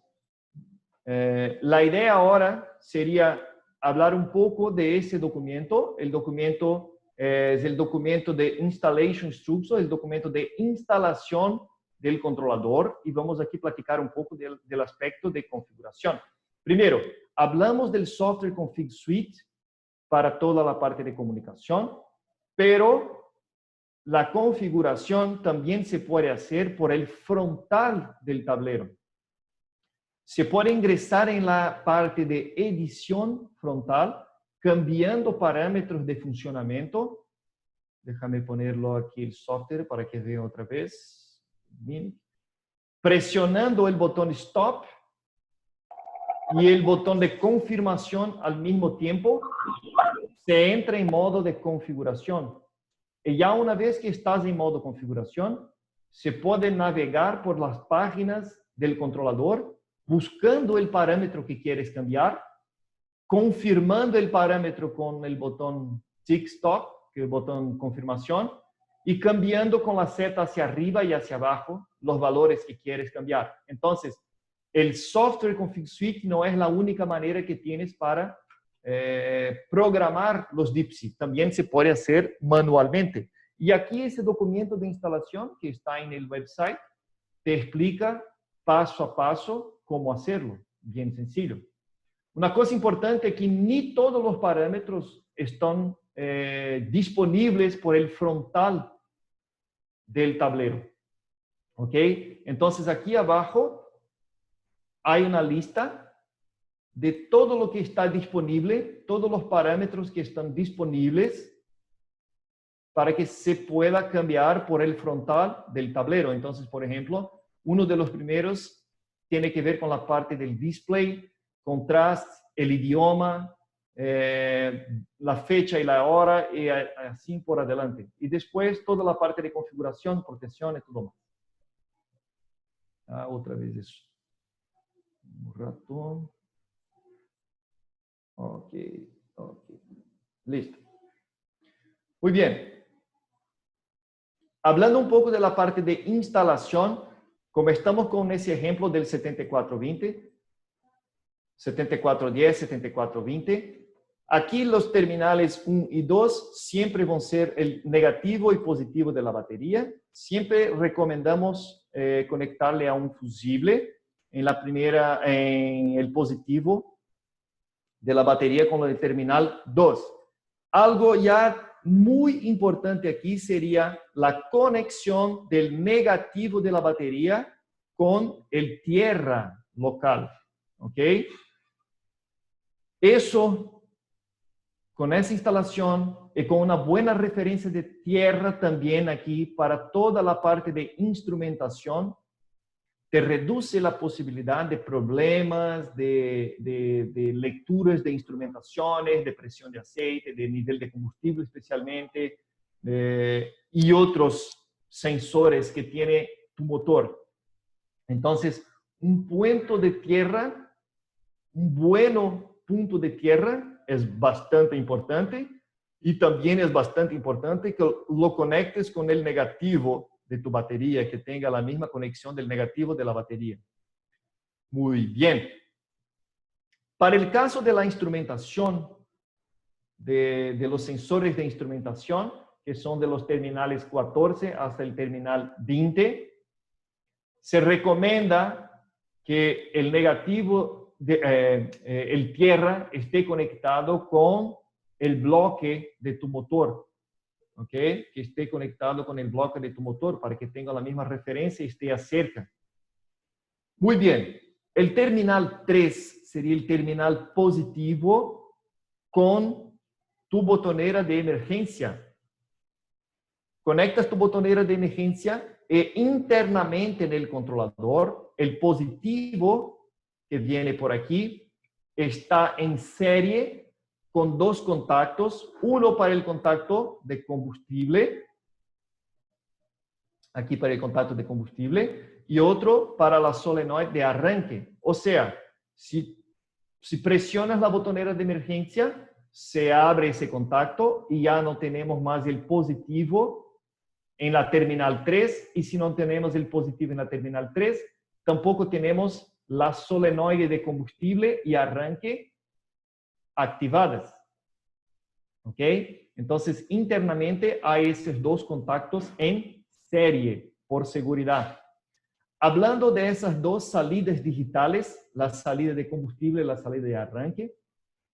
La idea ahora sería hablar un poco de ese documento. El documento es el documento de Installation Instructions, el documento de instalación del controlador, y vamos aquí a platicar un poco del aspecto de configuración. Primero, hablamos del Software Config Suite para toda la parte de comunicación, pero la configuración también se puede hacer por el frontal del tablero. Se puede ingresar en la parte de edición frontal, cambiando parámetros de funcionamiento. Déjame ponerlo aquí el software para que vean otra vez. Presionando el botón Stop. y el botón de confirmación al mismo tiempo, se entra en modo de configuración. Y ya una vez que estás en modo configuración, se puede navegar por las páginas del controlador, buscando el parámetro que quieres cambiar, confirmando el parámetro con el botón Tick Stop, que es el botón confirmación, y cambiando con la seta hacia arriba y hacia abajo los valores que quieres cambiar. Entonces, el software config suite no es la única manera que tienes para programar los DeepSeek. También se puede hacer manualmente. Y aquí ese documento de instalación que está en el website te explica paso a paso cómo hacerlo. Bien sencillo. Una cosa importante es que ni todos los parámetros están disponibles por el frontal del tablero. ¿Ok? Entonces aquí abajo hay una lista de todo lo que está disponible, todos los parámetros que están disponibles para que se pueda cambiar por el frontal del tablero. Entonces, por ejemplo, uno de los primeros tiene que ver con la parte del display, contraste, el idioma, la fecha y la hora, y así por adelante. Y después toda la parte de configuración, protección y todo más. Otra vez eso. Un ratón. Ok. Listo. Muy bien. Hablando un poco de la parte de instalación, como estamos con ese ejemplo del 7420, 7410, 7420, aquí los terminales 1 y 2 siempre van a ser el negativo y positivo de la batería. Siempre recomendamos conectarle a un fusible en el positivo de la batería con el terminal 2. Algo ya muy importante aquí sería la conexión del negativo de la batería con el tierra local. ¿Ok? Eso, con esa instalación y con una buena referencia de tierra también aquí para toda la parte de instrumentación, te reduce la posibilidad de problemas, de lecturas de instrumentaciones, de presión de aceite, de nivel de combustible especialmente, y otros sensores que tiene tu motor. Entonces, un punto de tierra, un buen punto de tierra es bastante importante, y también es bastante importante que lo conectes con el negativo de tu batería, que tenga la misma conexión del negativo de la batería. Muy bien. Para el caso de la instrumentación, de los sensores de instrumentación, que son de los terminales 14 hasta el terminal 20, se recomienda que el negativo, el tierra, esté conectado con el bloque de tu motor. ¿Ok? Que esté conectado con el bloque de tu motor para que tenga la misma referencia y esté cerca. Muy bien. El terminal 3 sería el terminal positivo con tu botonera de emergencia. Conectas tu botonera de emergencia e internamente en el controlador, el positivo que viene por aquí está en serie con dos contactos, uno para el contacto de combustible, aquí para el contacto de combustible, y otro para la solenoide de arranque. O sea, si presionas la botonera de emergencia, se abre ese contacto y ya no tenemos más el positivo en la terminal 3, y si no tenemos el positivo en la terminal 3, tampoco tenemos la solenoide de combustible y arranque activadas. ¿Ok? Entonces, internamente hay esos dos contactos en serie, por seguridad. Hablando de esas dos salidas digitales, la salida de combustible y la salida de arranque,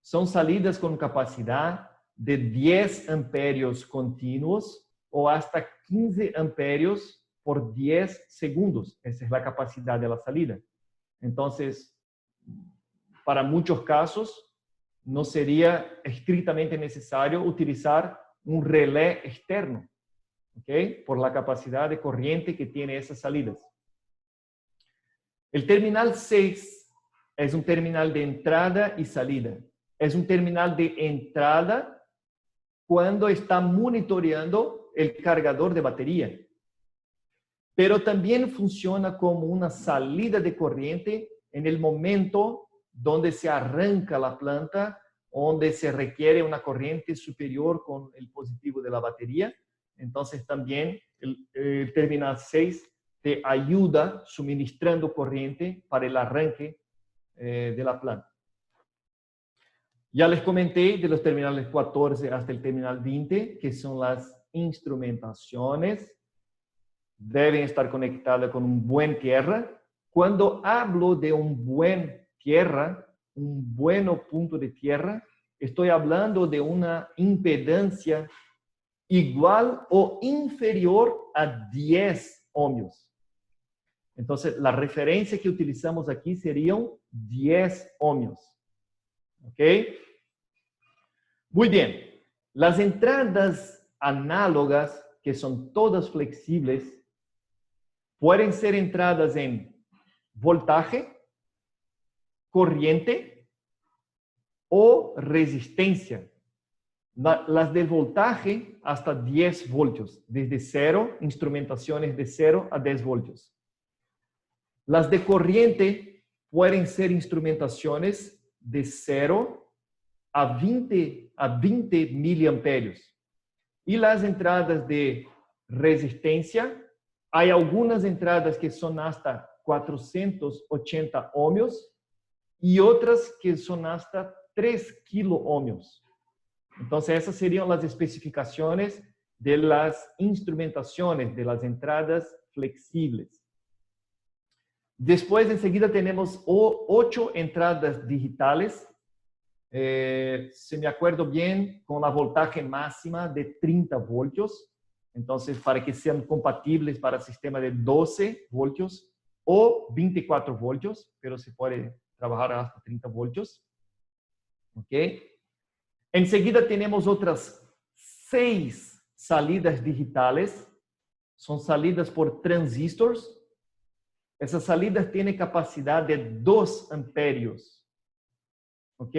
son salidas con capacidad de 10 amperios continuos o hasta 15 amperios por 10 segundos. Esa es la capacidad de la salida. Entonces, para muchos casos, no sería estrictamente necesario utilizar un relé externo, ¿ok? Por la capacidad de corriente que tiene esas salidas. El terminal 6 es un terminal de entrada y salida. Es un terminal de entrada cuando está monitoreando el cargador de batería. Pero también funciona como una salida de corriente en el momento donde se arranca la planta, donde se requiere una corriente superior con el positivo de la batería. Entonces también el terminal 6 te ayuda suministrando corriente para el arranque de la planta. Ya les comenté de los terminales 14 hasta el terminal 20, que son las instrumentaciones. Deben estar conectadas con un buen tierra. Cuando hablo de un buen tierra, un buen punto de tierra, estoy hablando de una impedancia igual o inferior a 10 ohmios. Entonces, la referencia que utilizamos aquí serían 10 ohmios. ¿Ok? Muy bien. Las entradas análogas, que son todas flexibles, pueden ser entradas en voltaje, corriente o resistencia. Las del voltaje hasta 10 voltios, desde 0, instrumentaciones de 0 a 10 voltios. Las de corriente pueden ser instrumentaciones de 0 a 20 miliamperios. Y las entradas de resistencia, hay algunas entradas que son hasta 480 ohmios y otras que son hasta 3 kiloohmios. Entonces, esas serían las especificaciones de las instrumentaciones, de las entradas flexibles. Después, enseguida, tenemos 8 entradas digitales. Si me acuerdo bien, con la voltaje máxima de 30 voltios. Entonces, para que sean compatibles para el sistema de 12 voltios o 24 voltios, pero se puede trabajar hasta 30 voltios. ¿Ok? Enseguida tenemos otras 6 salidas digitales. Son salidas por transistores. Esas salidas tienen capacidad de 2 amperios. ¿Ok?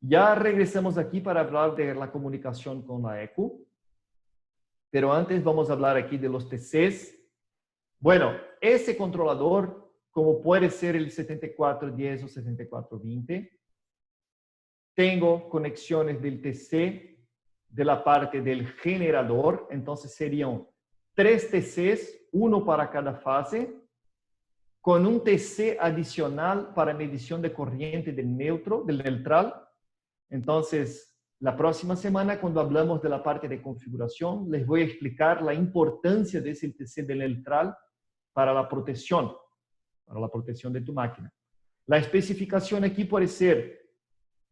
Ya regresamos aquí para hablar de la comunicación con la ECU. Pero antes vamos a hablar aquí de los TCs. Bueno, ese controlador, como puede ser el 7410 o 7420, tengo conexiones del TC de la parte del generador. Entonces serían 3 TCs, uno para cada fase, con un TC adicional para medición de corriente del neutral. Entonces, la próxima semana, cuando hablamos de la parte de configuración, les voy a explicar la importancia de ese TC del neutral para la protección de tu máquina. La especificación aquí puede ser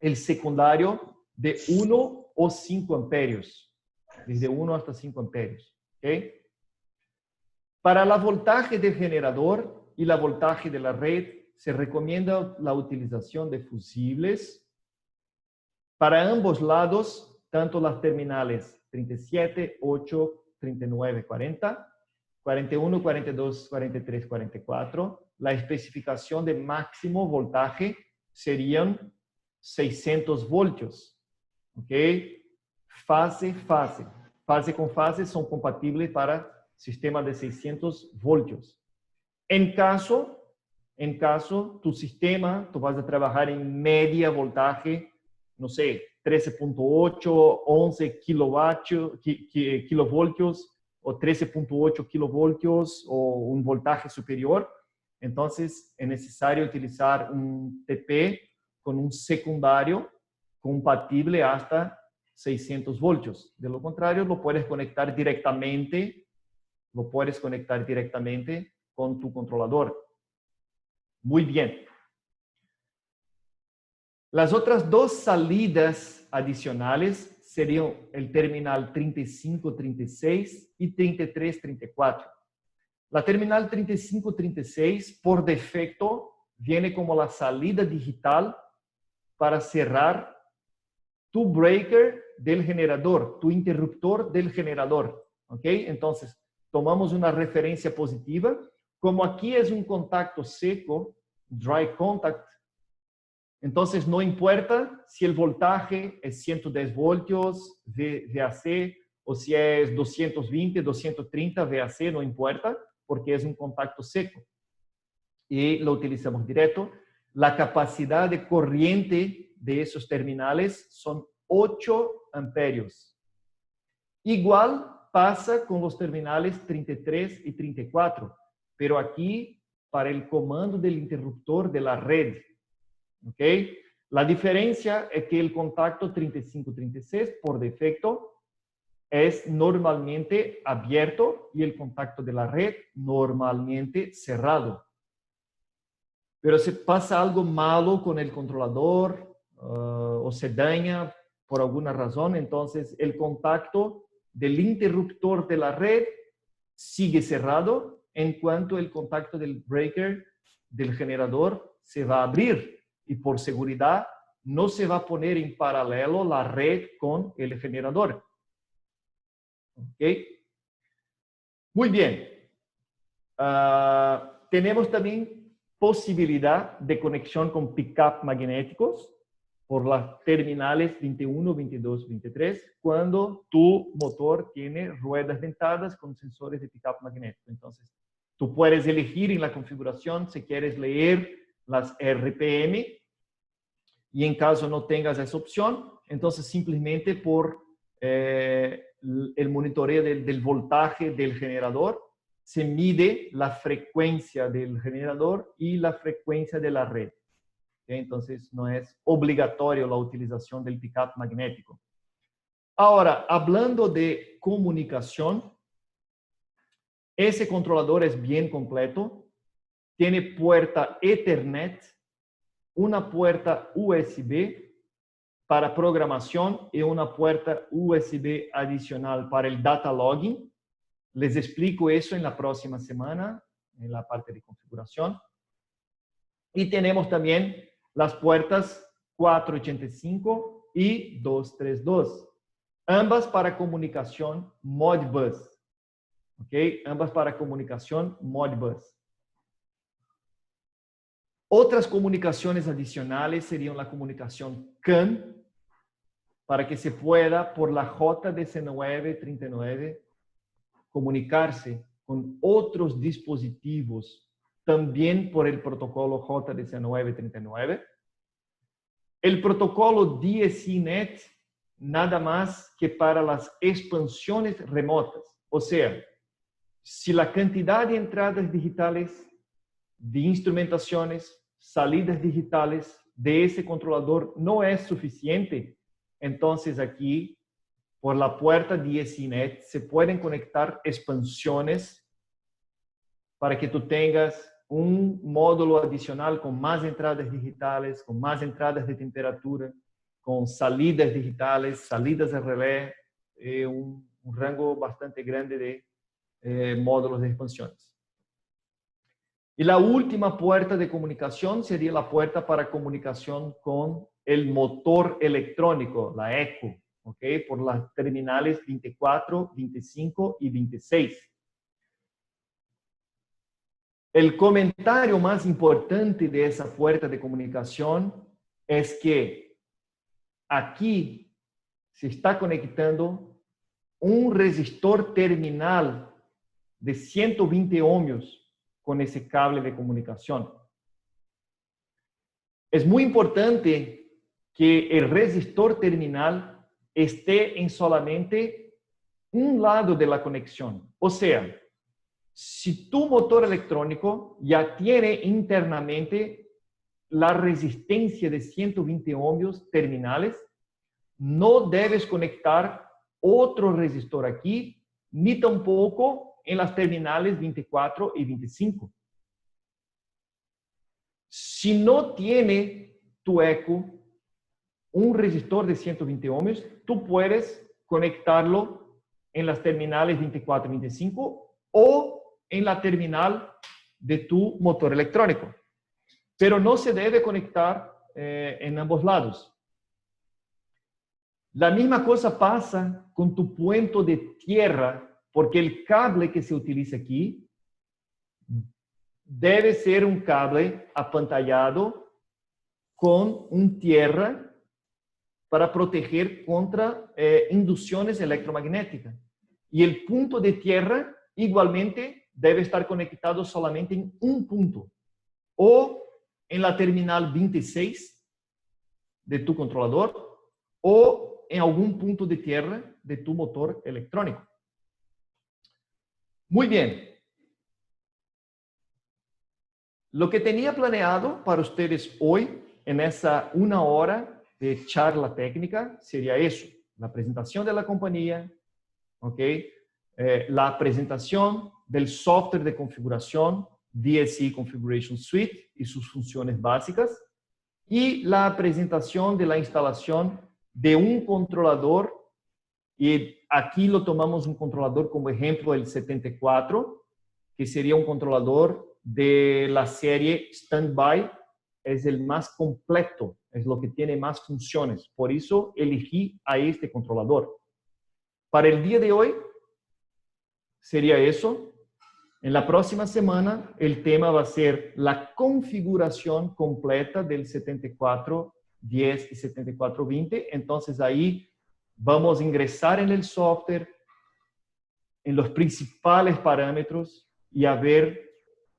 el secundario de 1 o 5 amperios, desde 1 hasta 5 amperios. ¿Okay? Para la voltaje del generador y la voltaje de la red, se recomienda la utilización de fusibles. Para ambos lados, tanto las terminales 37, 8, 39, 40, 41, 42, 43, 44, la especificación de máximo voltaje serían 600 voltios. ¿Ok? Fase con fase son compatibles para sistema de 600 voltios. En caso tu sistema, tú vas a trabajar en media voltaje, no sé, 13.8, 11 kilovoltios o 13.8 kilovoltios o un voltaje superior. Entonces, es necesario utilizar un TP con un secundario compatible hasta 600 voltios. De lo contrario, lo puedes conectar directamente con tu controlador. Muy bien. Las otras 2 salidas adicionales serían el terminal 3536 y 3334. La terminal 3536, por defecto, viene como la salida digital para cerrar tu breaker del generador, tu interruptor del generador. ¿Ok? Entonces, tomamos una referencia positiva. Como aquí es un contacto seco, dry contact. Entonces, no importa si el voltaje es 110 voltios VAC o si es 220, 230 VAC, no importa, porque es un contacto seco. Y lo utilizamos directo. La capacidad de corriente de esos terminales son 8 amperios. Igual pasa con los terminales 33 y 34, pero aquí para el comando del interruptor de la red. ¿Ok? La diferencia es que el contacto 35-36 por defecto es normalmente abierto y el contacto de la red normalmente cerrado. Pero si pasa algo malo con el controlador o se daña por alguna razón, entonces el contacto del interruptor de la red sigue cerrado en cuanto el contacto del breaker del generador se va a abrir. Y por seguridad no se va a poner en paralelo la red con el generador. ¿Ok? Muy bien. Tenemos también posibilidad de conexión con pick-up magnéticos por las terminales 21, 22, 23, cuando tu motor tiene ruedas dentadas con sensores de pick-up magnético. Entonces, tú puedes elegir en la configuración si quieres leer las RPM, y en caso no tengas esa opción, entonces simplemente por el monitoreo del voltaje del generador, se mide la frecuencia del generador y la frecuencia de la red. ¿Okay? Entonces no es obligatorio la utilización del pick-up magnético. Ahora, hablando de comunicación, ese controlador es bien completo. Tiene puerta Ethernet, una puerta USB para programación y una puerta USB adicional para el data logging. Les explico eso en la próxima semana, en la parte de configuración. Y tenemos también las puertas 485 y 232, ambas para comunicación Modbus. ¿Ok? Ambas para comunicación Modbus. Otras comunicaciones adicionales serían la comunicación CAN, para que se pueda, por la JDC939, comunicarse con otros dispositivos, también por el protocolo JDC939. El protocolo DSCnet, nada más que para las expansiones remotas. O sea, si la cantidad de entradas digitales, de instrumentaciones, salidas digitales de ese controlador no es suficiente, entonces aquí, por la puerta DSCnet, se pueden conectar expansiones para que tú tengas un módulo adicional con más entradas digitales, con más entradas de temperatura, con salidas digitales, salidas de relé, un rango bastante grande de módulos de expansiones. Y la última puerta de comunicación sería la puerta para comunicación con el motor electrónico, la ECO, ¿ok? Por las terminales 24, 25 y 26. El comentario más importante de esa puerta de comunicación es que aquí se está conectando un resistor terminal de 120 ohmios con ese cable de comunicación. Es muy importante que el resistor terminal esté en solamente un lado de la conexión. O sea, si tu motor electrónico ya tiene internamente la resistencia de 120 ohmios terminales, no debes conectar otro resistor aquí, ni tampoco en las terminales 24 y 25. Si no tiene tu ECO un resistor de 120 ohmios, tú puedes conectarlo en las terminales 24 y 25 o en la terminal de tu motor electrónico. Pero no se debe conectar en ambos lados. La misma cosa pasa con tu puente de tierra, porque el cable que se utiliza aquí debe ser un cable apantallado con un tierra para proteger contra inducciones electromagnéticas. Y el punto de tierra igualmente debe estar conectado solamente en un punto, o en la terminal 26 de tu controlador, o en algún punto de tierra de tu motor electrónico. Muy bien. Lo que tenía planeado para ustedes hoy, en esa 1 hora de charla técnica, sería eso: la presentación de la compañía, ¿ok? La presentación del software de configuración, DSI Configuration Suite y sus funciones básicas, y la presentación de la instalación de un controlador, y aquí lo tomamos un controlador como ejemplo, el 74, que sería un controlador de la serie Standby. Es el más completo, es lo que tiene más funciones. Por eso elegí a este controlador. Para el día de hoy sería eso. En la próxima semana el tema va a ser la configuración completa del 7410 y 7420. Entonces ahí vamos a ingresar en el software, en los principales parámetros, y a ver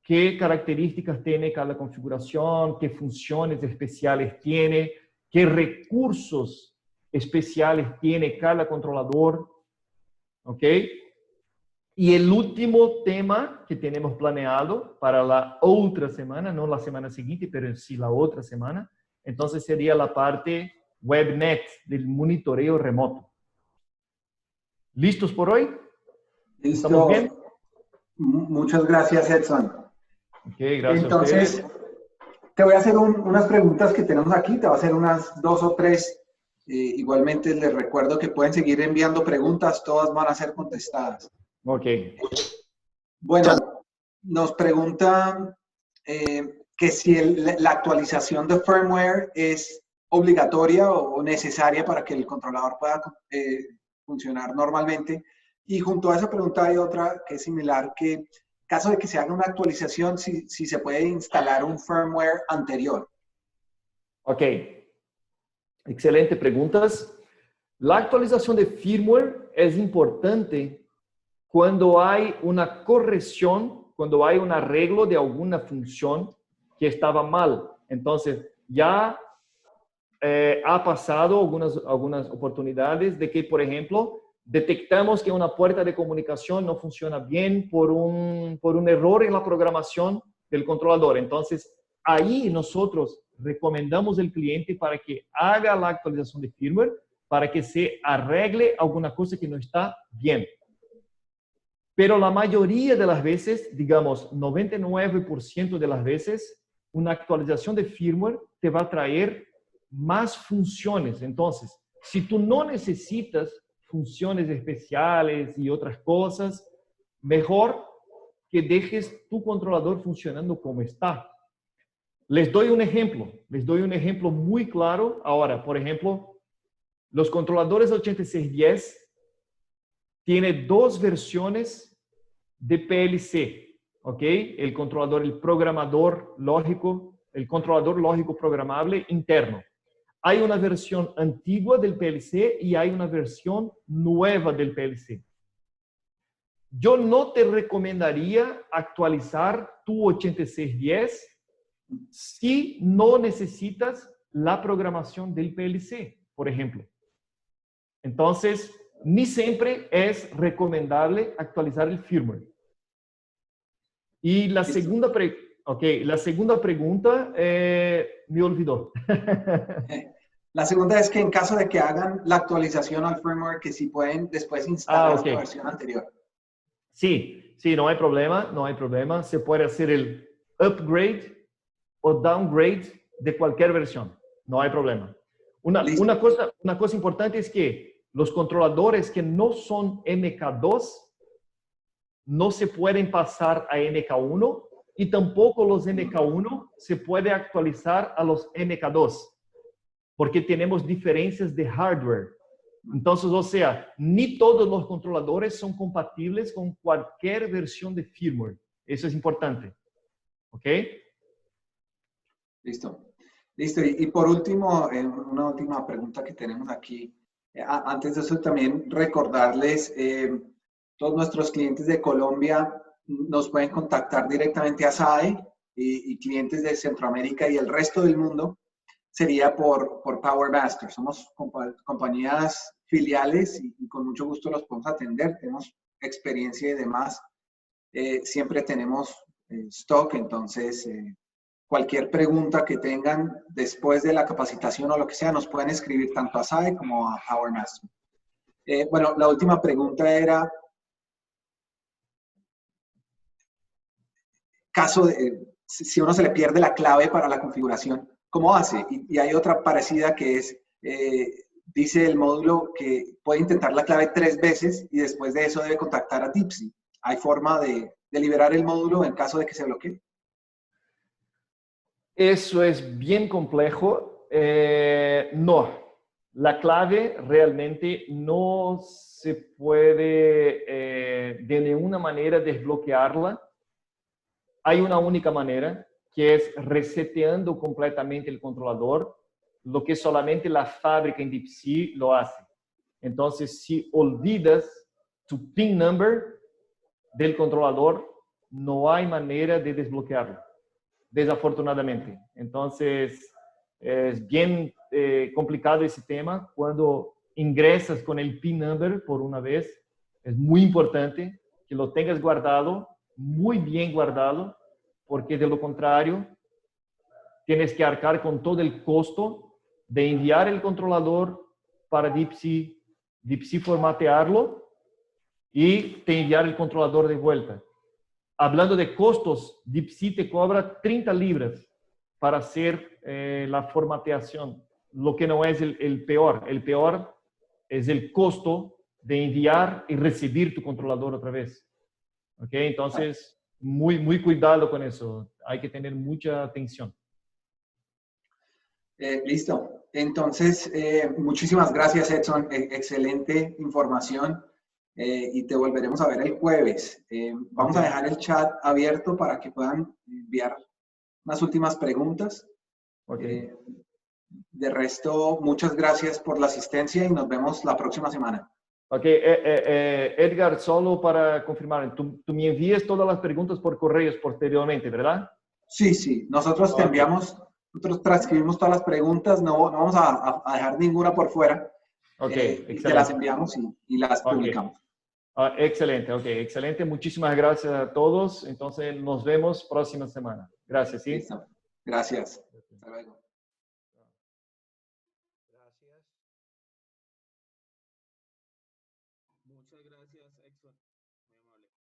qué características tiene cada configuración, qué funciones especiales tiene, qué recursos especiales tiene cada controlador, ¿ok? Y el último tema que tenemos planeado para la otra semana, no la semana siguiente, pero sí la otra semana, entonces sería la parte WebNet del monitoreo remoto. ¿Listos por hoy? Listo. ¿Estamos bien? Muchas gracias, Edson. Ok, gracias. Entonces, te voy a hacer unas preguntas que tenemos aquí, te voy a hacer unas 2 o 3. Igualmente les recuerdo que pueden seguir enviando preguntas, todas van a ser contestadas. Ok. Bueno, nos preguntan que si la actualización de firmware es obligatoria o necesaria para que el controlador pueda funcionar normalmente. Y junto a esa pregunta hay otra que es similar, que en caso de que se haga una actualización, si se puede instalar un firmware anterior. Ok. Excelente preguntas. La actualización de firmware es importante cuando hay una corrección, cuando hay un arreglo de alguna función que estaba mal. Entonces, ya ha pasado algunas oportunidades de que, por ejemplo, detectamos que una puerta de comunicación no funciona bien por un error en la programación del controlador. Entonces, ahí nosotros recomendamos al cliente para que haga la actualización de firmware para que se arregle alguna cosa que no está bien. Pero la mayoría de las veces, digamos 99% de las veces, una actualización de firmware te va a traer más funciones. Entonces, si tú no necesitas funciones especiales y otras cosas, mejor que dejes tu controlador funcionando como está. Les doy un ejemplo muy claro. Ahora, por ejemplo, los controladores 8610 tienen 2 versiones de PLC, ¿ok? El controlador lógico programable interno. Hay una versión antigua del PLC y hay una versión nueva del PLC. Yo no te recomendaría actualizar tu 8610 si no necesitas la programación del PLC, por ejemplo. Entonces, ni siempre es recomendable actualizar el firmware. Y la segunda pregunta me olvidó. La segunda es que en caso de que hagan la actualización al firmware, que si pueden después instalar la versión anterior. Sí, no hay problema. Se puede hacer el upgrade o downgrade de cualquier versión. No hay problema. Una cosa importante es que los controladores que no son MK2 no se pueden pasar a MK1 y tampoco los MK1 se puede actualizar a los MK2 porque tenemos diferencias de hardware. Entonces, o sea, ni todos los controladores son compatibles con cualquier versión de firmware. Eso es importante. ¿Ok? Listo. Listo. Y por último, una última pregunta que tenemos aquí. Antes de eso, también recordarles, todos nuestros clientes de Colombia nos pueden contactar directamente a SAE y clientes de Centroamérica y el resto del mundo sería por PowerMaster. Somos compañías filiales y con mucho gusto los podemos atender. Tenemos experiencia y demás. Siempre tenemos stock, entonces cualquier pregunta que tengan después de la capacitación o lo que sea, nos pueden escribir tanto a SAE como a PowerMaster. Bueno, la última pregunta era, caso de, si uno se le pierde la clave para la configuración, ¿cómo hace? Y hay otra parecida que es, dice el módulo que puede intentar la clave 3 veces y después de eso debe contactar a DeepSea. ¿Hay forma de liberar el módulo en caso de que se bloquee? Eso es bien complejo. No, la clave realmente no se puede de ninguna manera desbloquearla. Hay una única manera, que es reseteando completamente el controlador, lo que solamente la fábrica en DeepSea lo hace. Entonces, si olvidas tu PIN number del controlador, no hay manera de desbloquearlo, desafortunadamente. Entonces, es bien complicado ese tema. Cuando ingresas con el PIN number por una vez, es muy importante que lo tengas guardado, muy bien guardado, porque de lo contrario, tienes que arcar con todo el costo de enviar el controlador para DeepSea, DeepSea formatearlo y te enviar el controlador de vuelta. Hablando de costos, DeepSea te cobra 30 libras para hacer la formateación, lo que no es el peor. El peor es el costo de enviar y recibir tu controlador otra vez. ¿Ok? Entonces, muy cuidado con eso. Hay que tener mucha atención. Listo. Entonces, muchísimas gracias, Edson. Excelente información. Y te volveremos a ver el jueves. Vamos a dejar el chat abierto para que puedan enviar unas últimas preguntas. De resto, muchas gracias por la asistencia y nos vemos la próxima semana. Ok, Edgar, solo para confirmar, tú me envías todas las preguntas por correos posteriormente, ¿verdad? Sí, sí. Nosotros te enviamos, nosotros transcribimos todas las preguntas, no vamos a dejar ninguna por fuera. Ok, y te las enviamos y las publicamos. Excelente, ok, excelente. Muchísimas gracias a todos. Entonces, nos vemos próxima semana. Gracias, ¿sí? Listo. Gracias. Hasta luego. Gracias. Muchas gracias, Exxon. Muy amable.